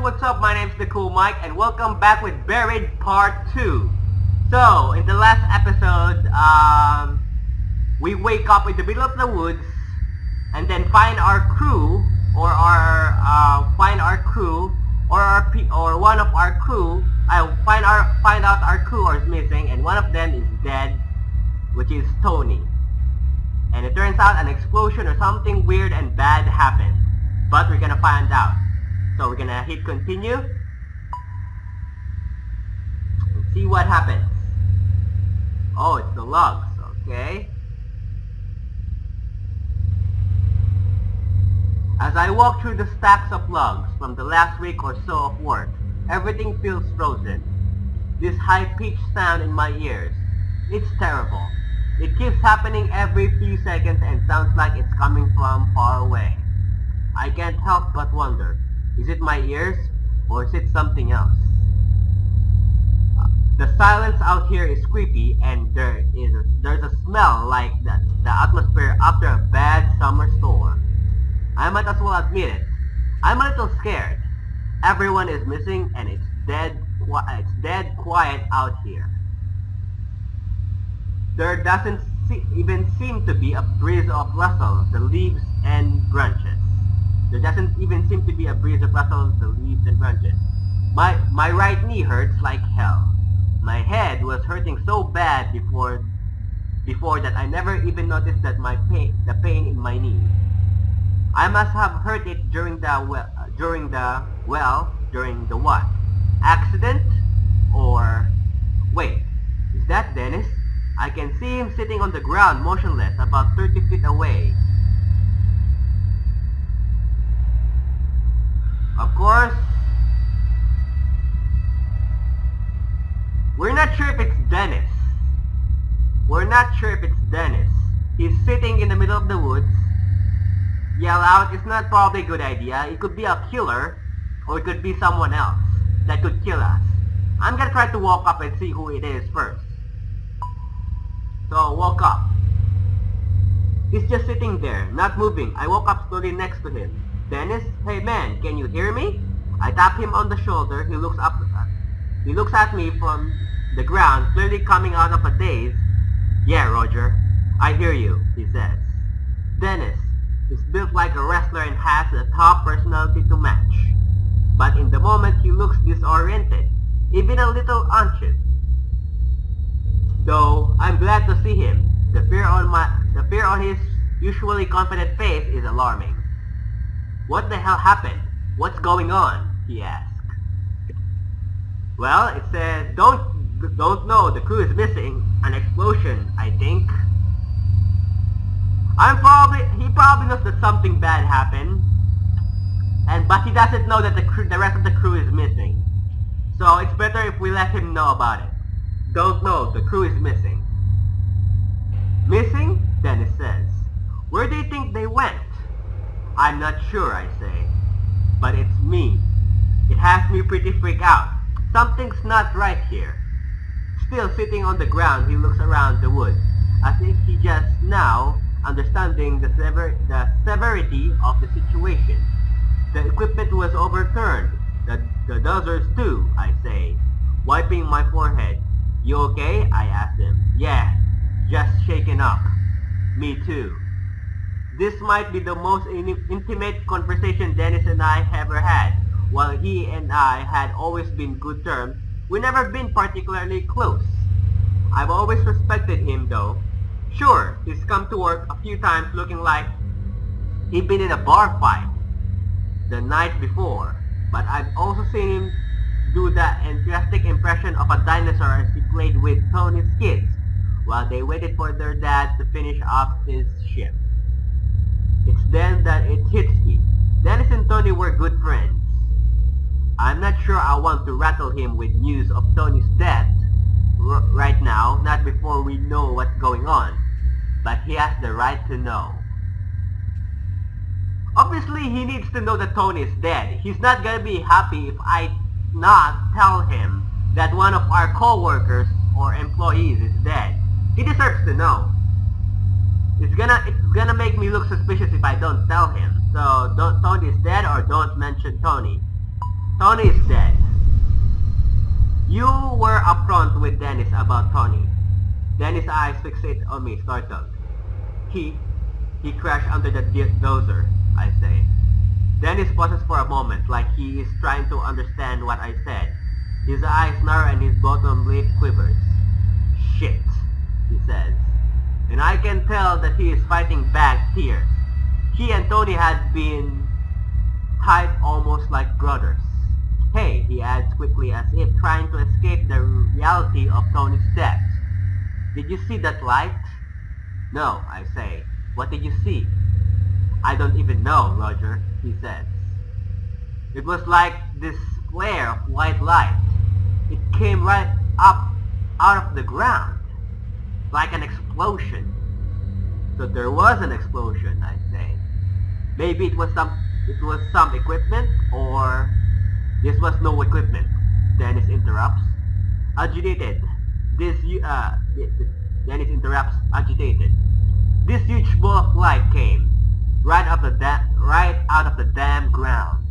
what's up? My name's Dacoolmike and welcome back with Buried Part 2. So, in the last episode, we wake up in the middle of the woods and then find our crew or one of our crew. Find out our crew is missing and one of them is dead, which is Tony. And it turns out an explosion or something weird and bad happened. But we're gonna find out. So we're gonna hit continue and see what happens. Oh, it's the logs, okay. As I walk through the stacks of logs from the last week or so of work, everything feels frozen. This high-pitched sound in my ears, it's terrible. It keeps happening every few seconds and sounds like it's coming from far away. I can't help but wonder, is it my ears or is it something else? The silence out here is creepy and there's a smell like the atmosphere after a bad summer storm. I might as well admit it. I'm a little scared. Everyone is missing and it's dead quiet out here. There doesn't even seem to be a breeze of rustle the leaves and branches. There doesn't even seem to be a breeze of rustle the leaves and branches. My right knee hurts like hell. My head was hurting so bad before that I never even noticed that the pain in my knee. I must have hurt it during the what? Accident? Or wait, is that Dennis? I can see him sitting on the ground motionless about 30 feet away. Of course, we're not sure if it's Dennis. He's sitting in the middle of the woods. Yell out is not probably a good idea. It could be a killer, or it could be someone else that could kill us. I'm gonna try to walk up and see who it is first. So I walk up. He's just sitting there, not moving. I walk up slowly next to him. Dennis, hey man, can you hear me? I tap him on the shoulder. He looks at me from the ground, clearly coming out of a daze. Yeah, Roger, I hear you, he says. Dennis is built like a wrestler and has a top personality to match. But in the moment he looks disoriented, even a little anxious. Though I'm glad to see him, the fear on his usually confident face is alarming. What the hell happened? What's going on? He asks. Well, it says, don't know, the crew is missing. An explosion, I think. He probably knows that something bad happened. But he doesn't know that the rest of the crew is missing. So it's better if we let him know about it. Don't know, the crew is missing. Missing? Dennis says. Where do you think they went? I'm not sure, I say. But it's me. It has me pretty freaked out. Something's not right here. Still sitting on the ground, he looks around the woods, as if he just now understanding the severity of the situation. The equipment was overturned. The dozers too, I say, wiping my forehead. You okay? I ask him. Yeah, just shaken up. Me too. This might be the most intimate conversation Dennis and I ever had. While he and I had always been good terms, we never been particularly close. I've always respected him though. Sure, he's come to work a few times looking like he'd been in a bar fight the night before, but I've also seen him do that enthusiastic impression of a dinosaur as he played with Tony's kids while they waited for their dad to finish up his shift. It's then that it hits me. Dennis and Tony were good friends. I'm not sure I want to rattle him with news of Tony's death right now, not before we know what's going on. But he has the right to know. Obviously, he needs to know that Tony is dead. He's not gonna be happy if I not tell him that one of our co-workers or employees is dead. He deserves to know. It's gonna make me look suspicious if I don't tell him. So Tony is dead or don't mention Tony. Tony is dead. You were upfront with Dennis about Tony. Dennis' eyes fixate on me, startled. He crashed under the dozer, I say. Dennis pauses for a moment, like he is trying to understand what I said. His eyes narrow and his bottom lip quivers. Shit, he says. And I can tell that he is fighting back tears. He and Tony had been tight, almost like brothers. Hey, he adds quickly as if trying to escape the reality of Tony's death. Did you see that light? No, I say. What did you see? I don't even know, Roger, he says. It was like this flare of white light. It came right up out of the ground. Like an explosion. So there was an explosion, I say. Maybe it was some equipment, or this was no equipment. Dennis interrupts. Agitated. Dennis interrupts, agitated. This huge ball of light came right out of the damn ground.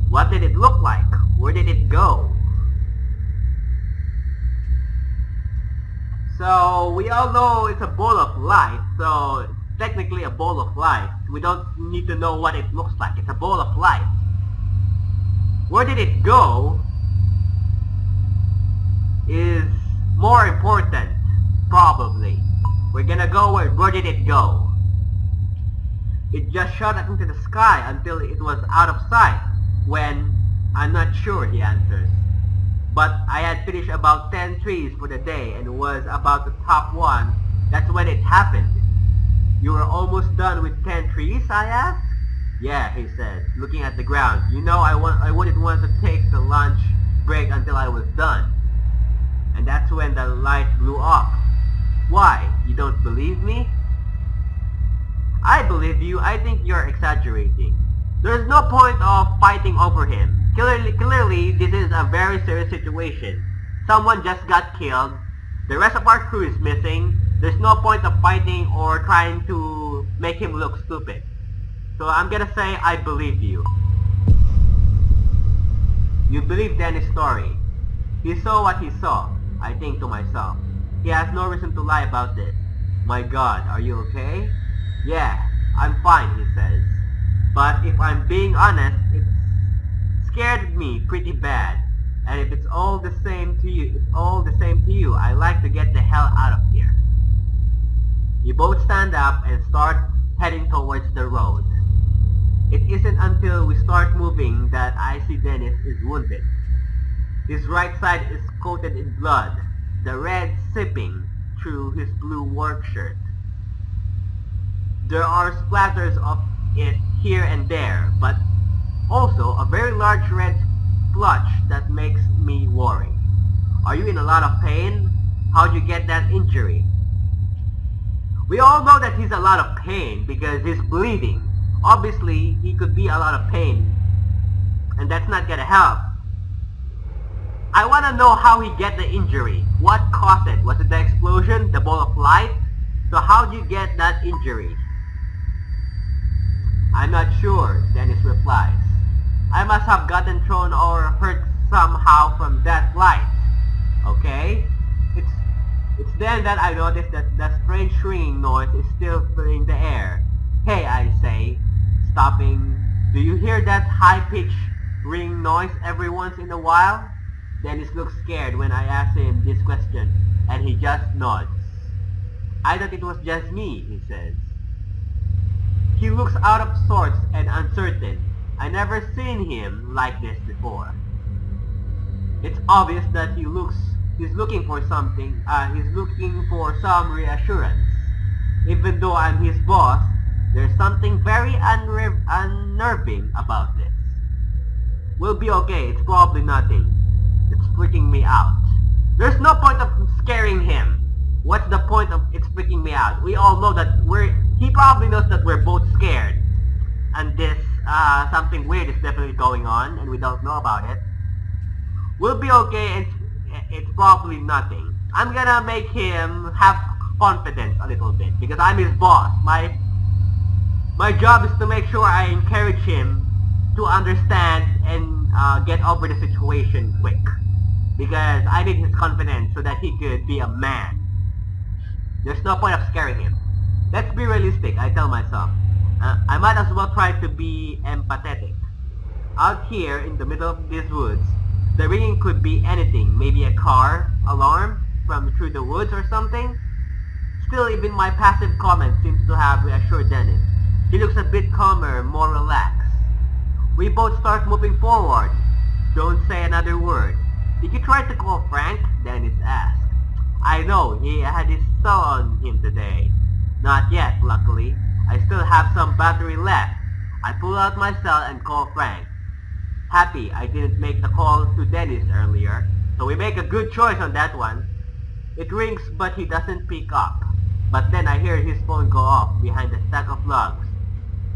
What did it look like? Where did it go? So we all know it's a ball of light, so it's technically a ball of light. We don't need to know what it looks like. It's a ball of light. Where did it go is more important, probably. We're gonna go where did it go? It just shot up into the sky until it was out of sight, when, I'm not sure, he answers. But I had finished about 10 trees for the day and was about the top one. That's when it happened. You were almost done with 10 trees, I asked? Yeah, he said, looking at the ground. You know, I wouldn't want to take the lunch break until I was done. And that's when the light blew up. Why? You don't believe me? I believe you. I think you're exaggerating. There's no point of fighting over him. Clearly, this is a very serious situation. Someone just got killed. The rest of our crew is missing. There's no point of fighting or trying to make him look stupid. So I'm gonna say I believe you. You believe Dennis' story. He saw what he saw, I think to myself. He has no reason to lie about this. My God, are you okay? Yeah, I'm fine, he says. But if I'm being honest, it scared me pretty bad. And if it's all the same to you, I like to get the hell out of here. You both stand up and start heading towards the road. It isn't until we start moving that I see Dennis is wounded. His right side is coated in blood, the red seeping through his blue work shirt. There are splatters of it here and there, but also a very large red splotch that makes me worry. Are you in a lot of pain? How'd you get that injury? We all know that he's a lot of pain because he's bleeding. Obviously, he could be a lot of pain, and that's not gonna help. I wanna know how he get the injury. What caused it? Was it the explosion? The ball of light? So how'd you get that injury? I'm not sure, Dennis replies. I must have gotten thrown or hurt somehow from that light. Okay? It's then that I noticed that the strange ringing noise is still filling the air. Hey, I say, stopping. Do you hear that high-pitched ringing noise every once in a while? Dennis looks scared when I ask him this question, and he just nods. I thought it was just me, he says. He looks out of sorts and uncertain. I never seen him like this before. It's obvious that he's looking for something. He's looking for some reassurance. Even though I'm his boss, there's something very unnerving about this. We'll be okay. It's probably nothing. It's freaking me out. There's no point of scaring him. What's the point of it's freaking me out? We all know that he probably knows that we're both scared. And this, something weird is definitely going on, and we don't know about it. We'll be okay, and it's probably nothing. I'm gonna make him have confidence a little bit, because I'm his boss. My job is to make sure I encourage him to understand and get over the situation quick. Because I need his confidence so that he could be a man. There's no point of scaring him. Let's be realistic, I tell myself. I might as well try to be empathetic. Out here in the middle of these woods, the ringing could be anything. Maybe a car alarm from through the woods or something. Still, even my passive comment seems to have reassured Dennis. He looks a bit calmer, more relaxed. We both start moving forward. Don't say another word. Did you try to call Frank? Dennis asked. I know, he had his cell on him today. Not yet, luckily. I still have some battery left. I pull out my cell and call Frank. Happy I didn't make the call to Dennis earlier, so we make a good choice on that one. It rings but he doesn't pick up. But then I hear his phone go off behind a stack of logs.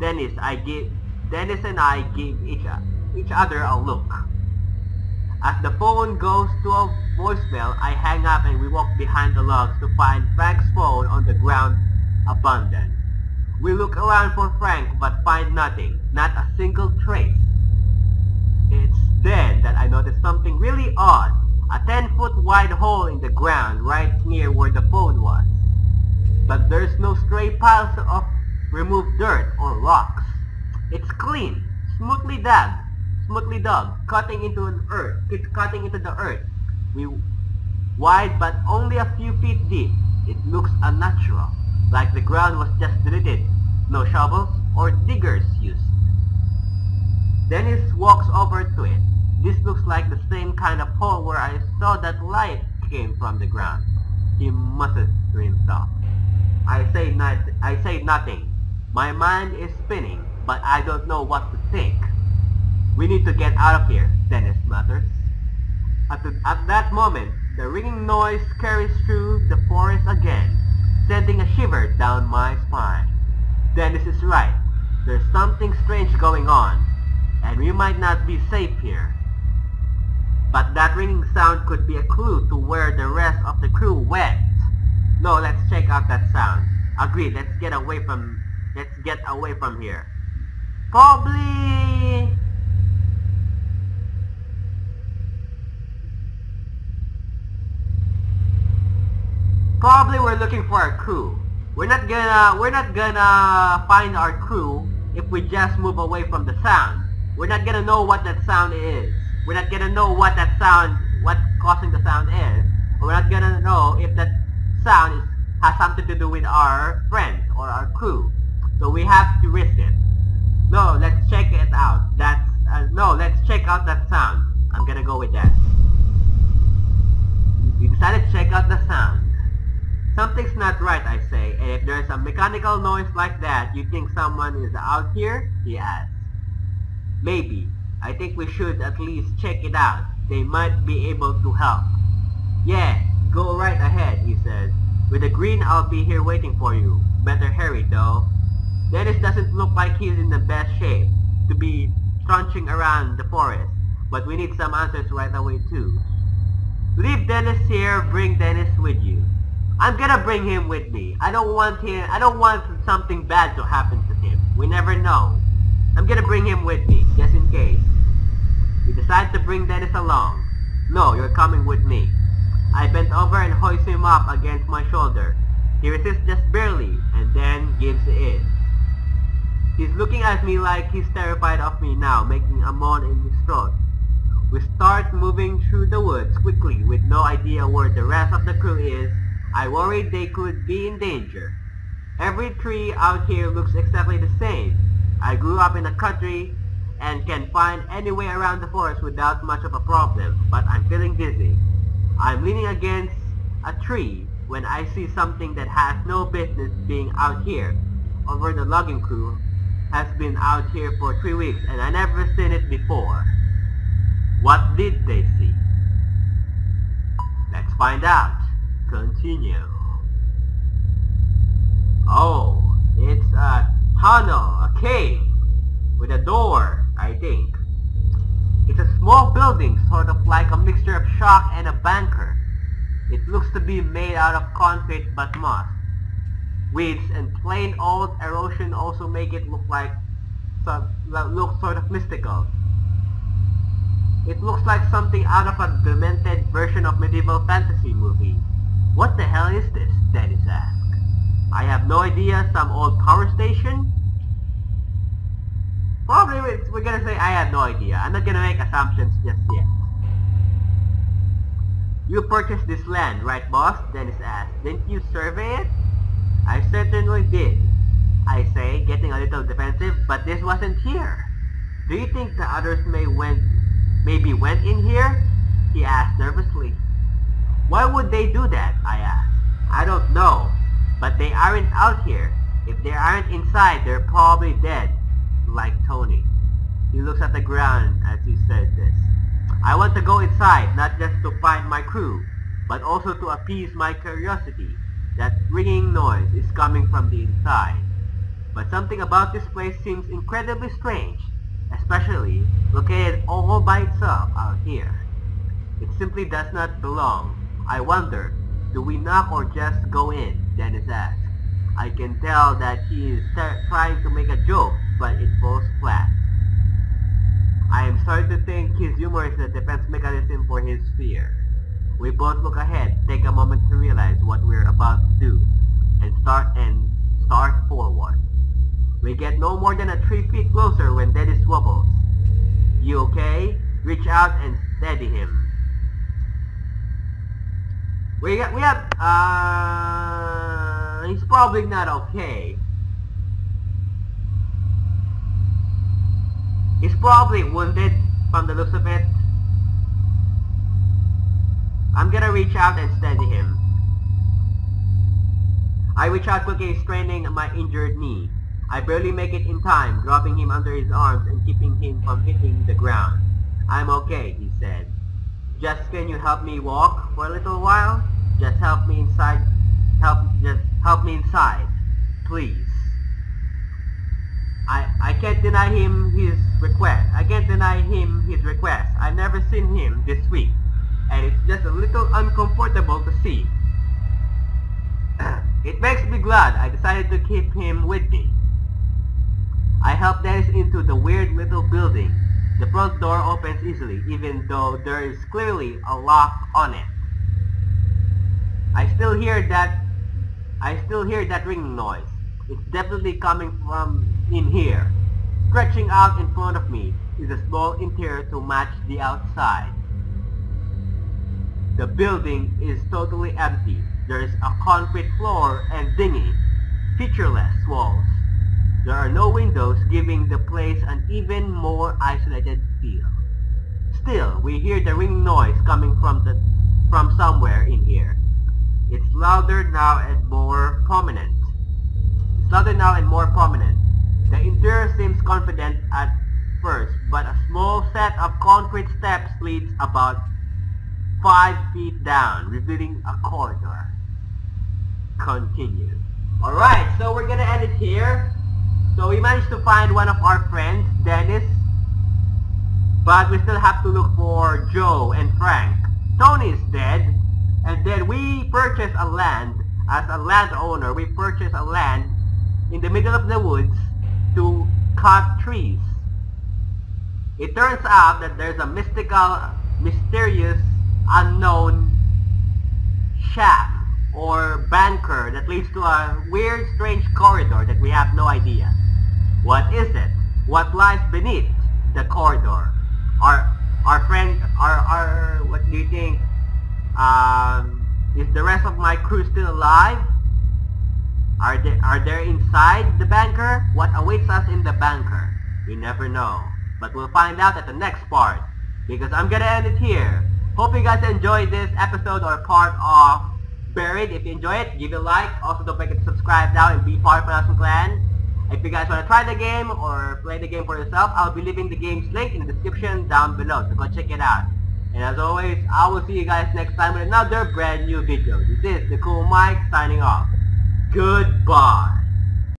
Dennis and I give each other a look. As the phone goes to a voicemail, I hang up and we walk behind the logs to find Frank's phone on the ground, abandoned. We look around for Frank but find nothing, not a single trace. It's then that I notice something really odd, a 10-foot wide hole in the ground right near where the phone was. But there's no stray piles of removed dirt or rocks. It's clean, smoothly dug, cutting into the earth. Wide but only a few feet deep. It looks unnatural, like the ground was just deleted, no shovels or diggers used. Dennis walks over to it. This looks like the same kind of hole where I saw that light came from the ground. He mutters to himself. I say nothing. My mind is spinning, but I don't know what to think. We need to get out of here, Dennis mutters. At that moment, the ringing noise carries through the forest again, sending a shiver down my spine. Dennis is right. There's something strange going on, and we might not be safe here. But that ringing sound could be a clue to where the rest of the crew went. No, let's check out that sound. Agreed, let's get away from here. Probably we're looking for our crew. We're not gonna find our crew if we just move away from the sound. We're not gonna know what that sound is. We're not gonna know what's causing the sound is. We're not gonna know if that sound has something to do with our friends or our crew. So we have to risk it. No, let's check it out. Let's check out that sound. I'm gonna go with that. We decided to check out the sound. Something's not right, I say, and if there's a mechanical noise like that, you think someone is out here? He asks. Maybe. I think we should at least check it out. They might be able to help. Yeah, go right ahead, he says. With a grin, I'll be here waiting for you. Better hurry, though. Dennis doesn't look like he's in the best shape to be trudging around the forest, but we need some answers right away, too. Leave Dennis here, bring Dennis with you. I'm gonna bring him with me. I don't want something bad to happen to him. We never know. I'm gonna bring him with me, just in case. We decide to bring Dennis along. No, you're coming with me. I bent over and hoist him up against my shoulder. He resists just barely, and then gives in. He's looking at me like he's terrified of me now, making a moan in his throat. We start moving through the woods quickly with no idea where the rest of the crew is. I worried they could be in danger. Every tree out here looks exactly the same. I grew up in the country and can find any way around the forest without much of a problem, but I'm feeling dizzy. I'm leaning against a tree when I see something that has no business being out here. Over the logging crew has been out here for 3 weeks and I never seen it before. What did they see? Let's find out. Continue. Oh, it's a tunnel, a cave, with a door, I think. It's a small building, sort of like a mixture of shack and a bunker. It looks to be made out of concrete but moss. Weeds and plain old erosion also make it look like that looks sort of mystical. It looks like something out of a demented version of medieval fantasy movie. What the hell is this? Dennis asked. I have no idea, some old power station? Probably we're gonna say I have no idea. I'm not gonna make assumptions just yet. You purchased this land, right boss? Dennis asked. Didn't you survey it? I certainly did, I say, getting a little defensive, but this wasn't here. Do you think the others maybe went in here? He asked nervously. Why would they do that? I asked. I don't know, but they aren't out here. If they aren't inside, they're probably dead, like Tony. He looks at the ground as he said this. I want to go inside, not just to find my crew, but also to appease my curiosity. That ringing noise is coming from the inside. But something about this place seems incredibly strange, especially located all by itself out here. It simply does not belong. I wonder, do we knock or just go in? Dennis asked. I can tell that he is trying to make a joke, but it falls flat. I am starting to think his humor is a defense mechanism for his fear. We both look ahead, take a moment to realize what we're about to do, and start forward. We get no more than 3 feet closer when Dennis wobbles. You okay? Reach out and steady him. He's probably not okay. He's probably wounded from the looks of it. I'm gonna reach out and steady him. I reach out quickly, straining my injured knee. I barely make it in time, dropping him under his arms and keeping him from hitting the ground. I'm okay, he said. Just can you help me walk for a little while? Just help me inside. Just help me inside, please. I can't deny him his request. I've never seen him this weak, and it's just a little uncomfortable to see. It makes me glad I decided to keep him with me. I help Dennis into the weird little building. The front door opens easily, even though there is clearly a lock on it. I still hear that ringing noise. It's definitely coming from in here. Stretching out in front of me is a small interior to match the outside. The building is totally empty. There's a concrete floor and dingy, featureless walls. There are no windows, giving the place an even more isolated feel. Still, we hear the ringing noise coming from somewhere in here. It's louder now and more prominent. The interior seems confident at first, but a small set of concrete steps leads about 5 feet down, revealing a corridor. Continue. Alright, so we're gonna end it here. So we managed to find one of our friends, Dennis, but we still have to look for Joe and Frank. Tony is dead, and then we purchased a land. As a landowner, we purchased a land in the middle of the woods to cut trees. It turns out that there's a mysterious, unknown shaft or bunker that leads to a weird, strange corridor that we have no idea. What is it? What lies beneath the corridor? Our friend, what do you think? Is the rest of my crew still alive? Are they inside the bunker? What awaits us in the bunker? We never know. But we'll find out at the next part, because I'm gonna end it here. Hope you guys enjoyed this episode or part of Buried. If you enjoy it, give it a like. Also, don't forget to subscribe now and be part of Pulangco Clan. If you guys want to try the game or play the game for yourself, I'll be leaving the game's link in the description down below, so go check it out. And as always, I will see you guys next time with another brand new video. This is Dacoolmike signing off. Goodbye.